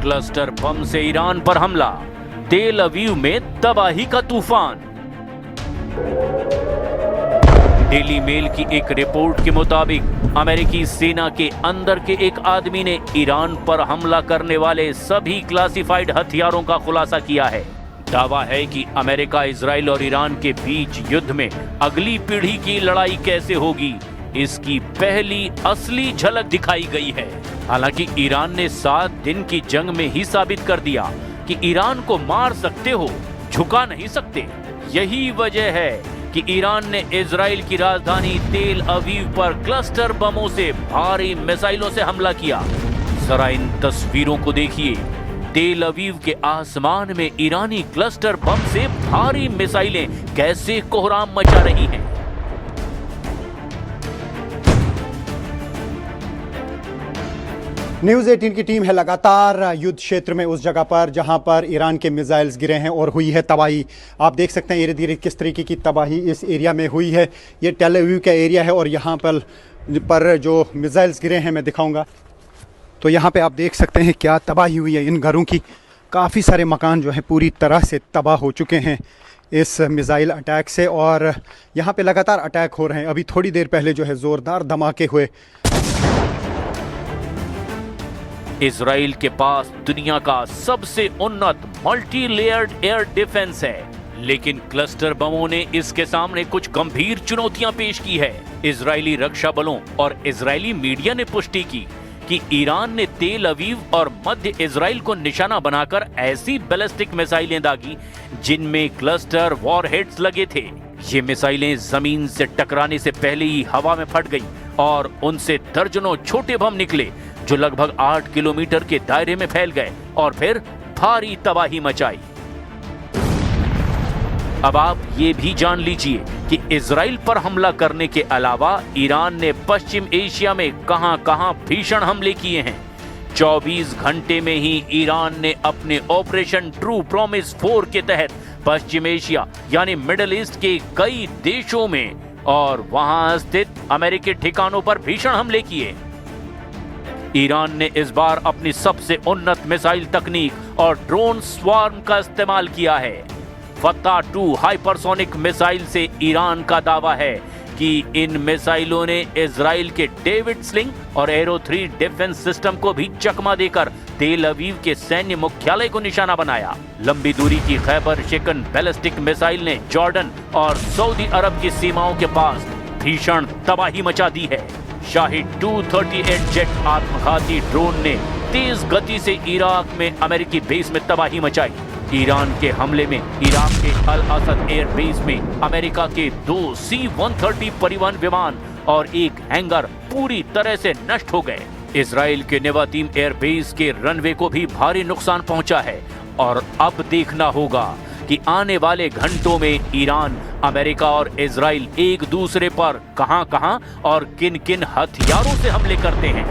Cluster bomb से Iran पर हमला, तेल अवीव में तबाही का तूफान। डेली मेल की एक रिपोर्ट के मुताबिक अमेरिकी सेना के अंदर के एक आदमी ने ईरान पर हमला करने वाले सभी क्लासिफाइड हथियारों का खुलासा किया है। दावा है कि अमेरिका, इजराइल और ईरान के बीच युद्ध में अगली पीढ़ी की लड़ाई कैसे होगी, इसकी पहली असली झलक दिखाई गई है। हालांकि ईरान ने 7 दिन की जंग में ही साबित कर दिया कि ईरान को मार सकते हो, झुका नहीं सकते। यही वजह है कि ईरान ने इजराइल की राजधानी तेल अवीव पर क्लस्टर बमों से भारी मिसाइलों से हमला किया। जरा इन तस्वीरों को देखिए। तेल अवीव के आसमान में ईरानी क्लस्टर बम से भारी मिसाइलें कैसे कोहराम मचा रही हैं। न्यूज़ 18 की टीम है लगातार युद्ध क्षेत्र में, उस जगह पर जहां पर ईरान के मिसाइल्स गिरे हैं और हुई है तबाही। आप देख सकते हैं इर्द गिर्द किस तरीके की तबाही इस एरिया में हुई है। ये टेल अवीव का एरिया है और यहाँ पर जो मिसाइल्स गिरे हैं मैं दिखाऊंगा। तो यहाँ पे आप देख सकते हैं क्या तबाही हुई है इन घरों की। काफ़ी सारे मकान जो हैं पूरी तरह से तबाह हो चुके हैं इस मिसाइल अटैक से, और यहाँ पे लगातार अटैक हो रहे हैं। अभी थोड़ी देर पहले जो है ज़ोरदार धमाके हुए। इजराइल के पास दुनिया का सबसे उन्नत मल्टी लेयर्ड एयर डिफेंस है, लेकिन क्लस्टर बमों ने इसके सामने कुछ गंभीर चुनौतियां पेश की है। इजरायली रक्षा बलों और इजरायली मीडिया ने पुष्टि की कि ईरान ने तेल अवीव और मध्य इजराइल को निशाना बनाकर ऐसी बैलिस्टिक मिसाइलें दागी जिनमें क्लस्टर वॉरहेड्स लगे थे। ये मिसाइलें जमीन से टकराने से पहले ही हवा में फट गईं और उनसे दर्जनों छोटे बम निकले जो लगभग 8 किलोमीटर के दायरे में फैल गए और फिर भारी तबाही मचाई। अब आप ये भी जान लीजिए कि इजराइल पर हमला करने के अलावा ईरान ने पश्चिम एशिया में कहां-कहां भीषण हमले किए हैं। 24 घंटे में ही ईरान ने अपने ऑपरेशन ट्रू प्रॉमिस 4 के तहत पश्चिम एशिया यानी मिडिल ईस्ट के कई देशों में और वहां स्थित अमेरिकी ठिकानों पर भीषण हमले किए। ईरान ने इस बार अपनी सबसे उन्नत मिसाइल तकनीक और ड्रोन स्वार्म का इस्तेमाल किया है। फत्ता 2 हाइपरसोनिक मिसाइल से ईरान का दावा है कि इन मिसाइलों ने इजराइल के डेविड स्लिंग और एरो 3 डिफेंस सिस्टम को भी चकमा देकर तेल अवीव के सैन्य मुख्यालय को निशाना बनाया। लंबी दूरी की खैबर शिकन बैलिस्टिक मिसाइल ने जॉर्डन और सऊदी अरब की सीमाओं के पास भीषण तबाही मचा दी है। शाहिद 238 जेट आत्मघाती ड्रोन ने तेज गति से इराक में अमेरिकी बेस में तबाही मचाई। ईरान के हमले में इराक के अल असद एयर बेस में अमेरिका के 2 C-130 परिवहन विमान और एक हैंगर पूरी तरह से नष्ट हो गए। इजराइल के नेवातीम एयर बेस के रनवे को भी भारी नुकसान पहुंचा है और अब देखना होगा कि आने वाले घंटों में ईरान, अमेरिका और इजराइल एक दूसरे पर कहां-कहां और किन-किन हथियारों से हमले करते हैं।